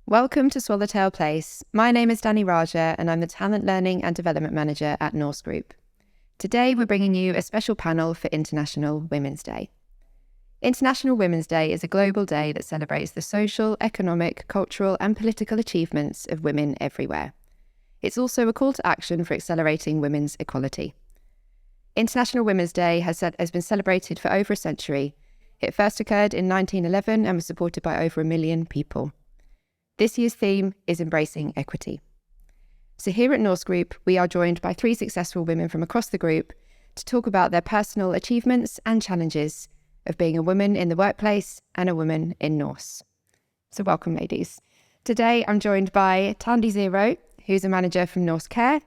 Welcome to Swallowtail Place. My name is Danny Raja and I'm the Talent Learning and Development Manager at Norse Group. Today we're bringing you a special panel for International Women's Day. International Women's Day is a global day that celebrates the social, economic, cultural and political achievements of women everywhere. It's also a call to action for accelerating women's equality. International Women's Day has been celebrated for over a century. It first occurred in 1911 and was supported by over 1 million people. This year's theme is embracing equity. So here at Norse Group, we are joined by 3 successful women from across the group to talk about their personal achievements and challenges of being a woman in the workplace and a woman in Norse. So welcome, ladies. Today, I'm joined by Tandi Zero, who's a manager from Norse Care,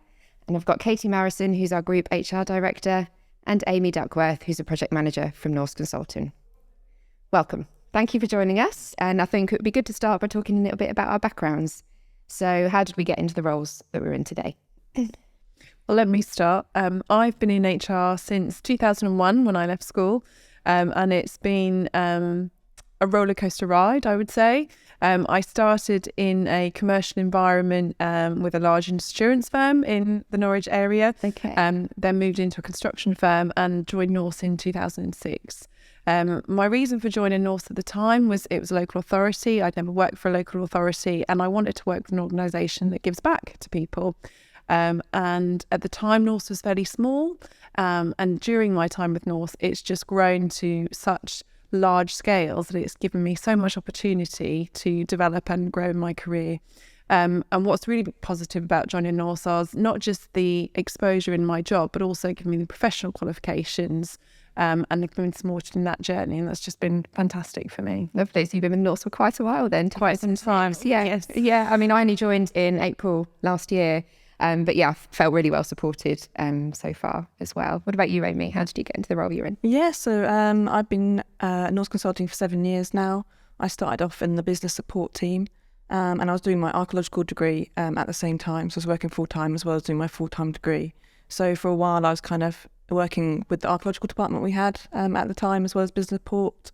and I've got Katie Marison, who's our Group HR Director, and Amy Duckworth, who's a Project Manager from Norse Consulting. Welcome. Thank you for joining us, and I think it would be good to start by talking a little bit about our backgrounds. So how did we get into the roles that we're in today? Well, let me start. I've been in HR since 2001 when I left school, and it's been a roller coaster ride, I would say. I started in a commercial environment with a large insurance firm in the Norwich area, then moved into a construction firm and joined Norse in 2006. My reason for joining Norse at the time was it was a local authority. I'd never worked for a local authority and I wanted to work with an organisation that gives back to people. And at the time, Norse was fairly small. And during my time with Norse, it's just grown to such large scales that it's given me so much opportunity to develop and grow in my career. And what's really positive about joining Norse is not just the exposure in my job, but also giving me the professional qualifications and been supported in that journey. And that's just been fantastic for me. Lovely. So you've been in Norse for quite a while then. Quite some time. Yeah. Yes. Yeah. I mean, I only joined in April last year. But yeah, I felt really well supported so far as well. What about you, Amy? How did you get into the role you're in? Yeah, so I've been at Norse Consulting for 7 years now. I started off in the business support team and I was doing my archaeological degree at the same time. So I was working full-time as well as doing my full-time degree. So for a while I was kind of working with the archaeological department we had at the time as well as business support.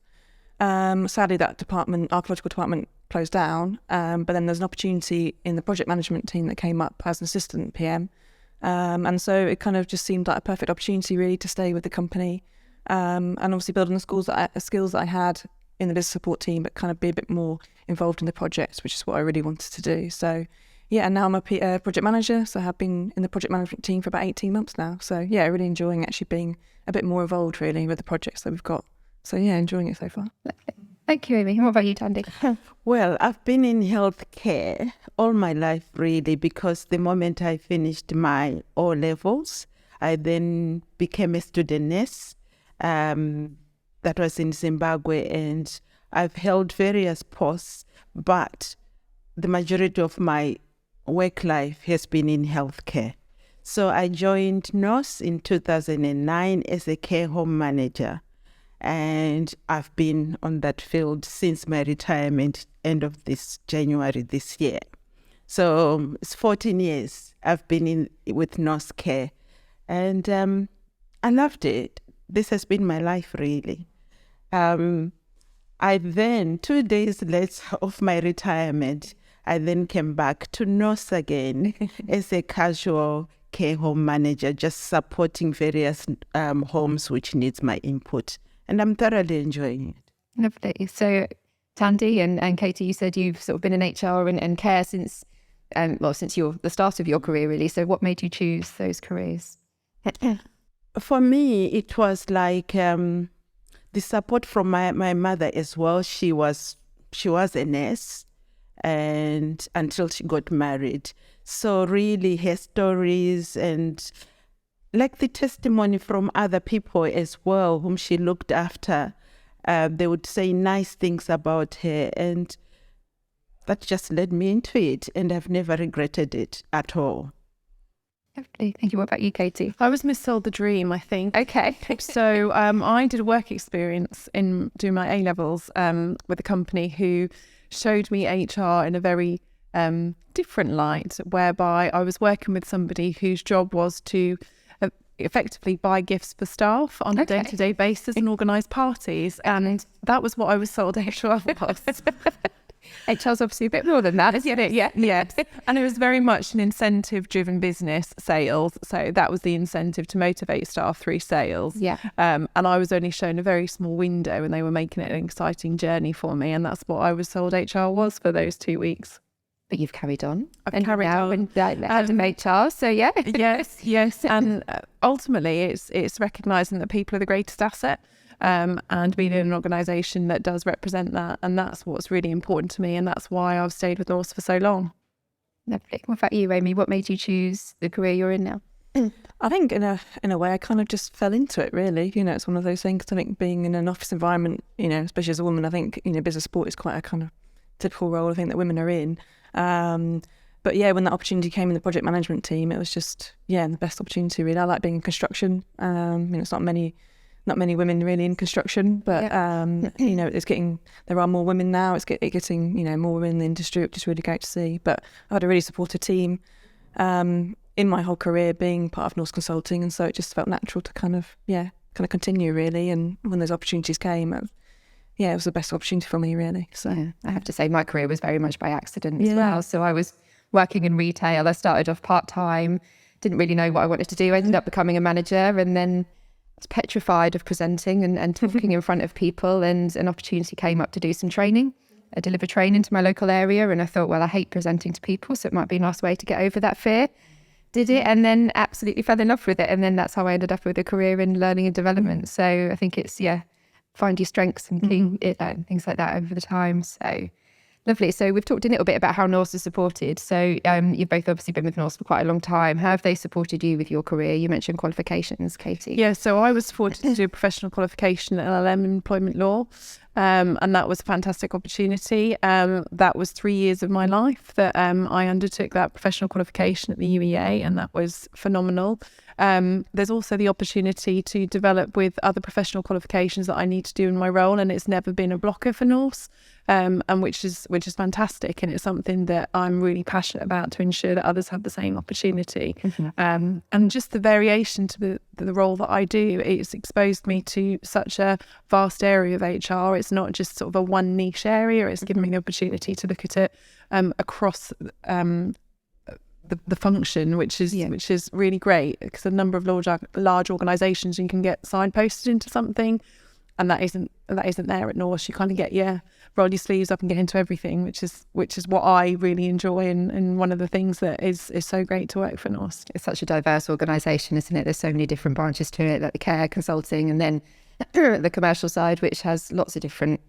Sadly, that archaeological department closed down, but then there's an opportunity in the project management team that came up as an assistant PM. And so it kind of just seemed like a perfect opportunity really to stay with the company and obviously build on the skills that I had in the business support team, but kind of be a bit more involved in the projects, which is what I really wanted to do. So yeah, and now I'm a project manager, so I have been in the project management team for about 18 months now. So yeah, really enjoying actually being a bit more involved really with the projects that we've got. So yeah, enjoying it so far. Thank you, Amy. And what about you, Tandy? Well, I've been in healthcare all my life, really, because the moment I finished my O-levels, I then became a student nurse. That was in Zimbabwe, and I've held various posts, but the majority of my work life has been in healthcare. So I joined Norse in 2009 as a care home manager. And I've been on that field since my retirement, end of this January this year. So it's 14 years I've been with Norse Care. And I loved it. This has been my life, really. I then, 2 days later of my retirement, I then came back to Norse again as a casual care home manager, just supporting various homes which needs my input. And I'm thoroughly enjoying it. Lovely. So Tandy and Katie, you said you've sort of been in HR and care since the start of your career, really. So what made you choose those careers? For me, it was like the support from my mother as well. She was a nurse and until she got married. So really her stories and like the testimony from other people as well, whom she looked after, they would say nice things about her. And that just led me into it. And I've never regretted it at all. Lovely. Thank you. What about you, Katie? I was missold the dream, I think. Okay. So I did a work experience in doing my A-levels with a company who showed me HR in a very different light, whereby I was working with somebody whose job was to effectively buy gifts for staff on a day-to-day basis and organise parties. And that was what I was sold HR was. HR's obviously a bit more than that, isn't it? Yeah. Yes. And it was very much an incentive-driven business, sales. So that was the incentive to motivate staff through sales. Yeah. And I was only shown a very small window and they were making it an exciting journey for me. And that's what I was told HR was for those 2 weeks. But you've carried on. I've carried on. And head of HR, so yeah. Yes. And ultimately, it's recognising that people are the greatest asset. And being in an organisation that does represent that. And that's what's really important to me. And that's why I've stayed with Norse for so long. Lovely. What about you, Amy? What made you choose the career you're in now? I think in a way I kind of just fell into it, really. It's one of those things. I think being in an office environment, especially as a woman, I think, business support is quite a kind of typical role I think that women are in. But yeah, when that opportunity came in the project management team, it was just, the best opportunity really. I like being in construction. It's not many women really in construction, but it's there are more women now. It's getting more women in the industry, which is really great to see. But I had a really supportive team in my whole career being part of Norse Consulting, and so it just felt natural to kind of continue really. And when those opportunities came, it was the best opportunity for me really. So I have to say my career was very much by accident as well. So I was working in retail. I started off part-time, didn't really know what I wanted to do. I ended up becoming a manager, and then I was petrified of presenting and talking in front of people, and an opportunity came up to do some training. I delivered training to my local area, and I thought, well, I hate presenting to people, so it might be a nice way to get over that fear. Did it, and then absolutely fell in love with it. And then that's how I ended up with a career in learning and development. So I think it's, find your strengths and things like that over the time. So lovely. So we've talked a little bit about how Norse is supported. So you've both obviously been with Norse for quite a long time. How have they supported you with your career? You mentioned qualifications, Katie. Yeah, so I was supported to do a professional qualification at LLM in employment law. And that was a fantastic opportunity. That was 3 years of my life that I undertook that professional qualification at the UEA, and that was phenomenal. There's also the opportunity to develop with other professional qualifications that I need to do in my role, and it's never been a blocker for Norse, and which is fantastic, and it's something that I'm really passionate about to ensure that others have the same opportunity. And just the variation to the role that I do, it's exposed me to such a vast area of HR. It's not just sort of a one niche area. It's given me the opportunity to look at it across the function, which is really great, because a number of large organisations you can get signposted into something, and that isn't there at Norse. You kind of roll your sleeves up and get into everything, which is what I really enjoy, and one of the things that is so great to work for Norse. It's such a diverse organisation, isn't it? There's so many different branches to it, like the care, consulting, and then the commercial side, which has lots of different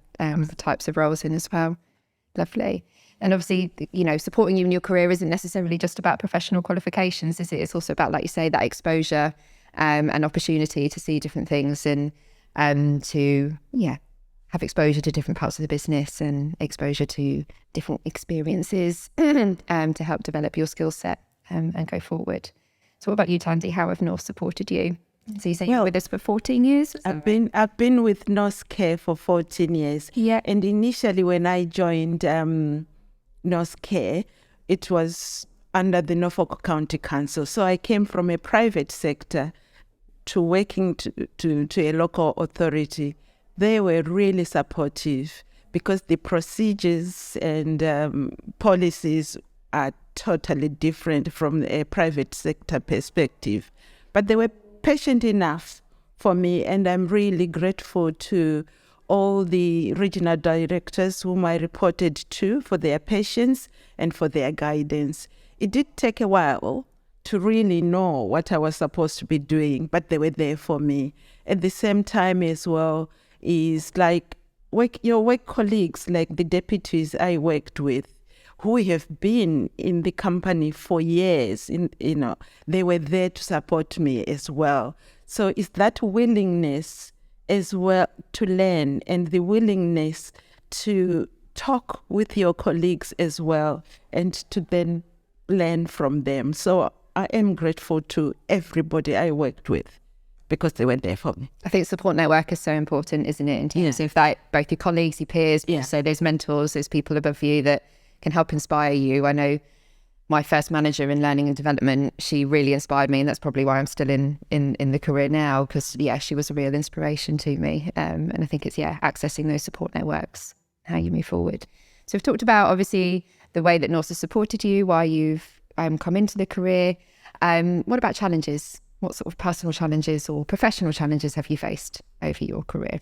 types of roles in as well. Lovely. And obviously, supporting you in your career isn't necessarily just about professional qualifications, is it? It's also about, like you say, that exposure and opportunity to see different things, and to have exposure to different parts of the business and exposure to different experiences to help develop your skill set and go forward. So what about you, Tandy? How have Norse supported you? So you say you're with us for 14 years? I've been with Norse Care for 14 years. Yeah. And initially when I joined Norse Care, it was under the Norfolk County Council. So I came from a private sector to working to a local authority. They were really supportive because the procedures and policies are totally different from a private sector perspective. But they were patient enough for me, and I'm really grateful to all the regional directors whom I reported to for their patience and for their guidance. It did take a while to really know what I was supposed to be doing, but they were there for me. At the same time as well, is like your work colleagues, like the deputies I worked with, who have been in the company for years, they were there to support me as well. So it's that willingness as well to learn, and the willingness to talk with your colleagues as well, and to then learn from them. So I am grateful to everybody I worked with, because they were there for me. I think support network is so important, isn't it? In terms of that, both your colleagues, your peers, so those mentors, those people above you that can help inspire you. I know my first manager in learning and development, she really inspired me, and that's probably why I'm still in the career now, because she was a real inspiration to me. And I think it's accessing those support networks, how you move forward. So we've talked about, obviously, the way that Norse has supported you while you've come into the career. What about challenges? What sort of personal challenges or professional challenges have you faced over your career?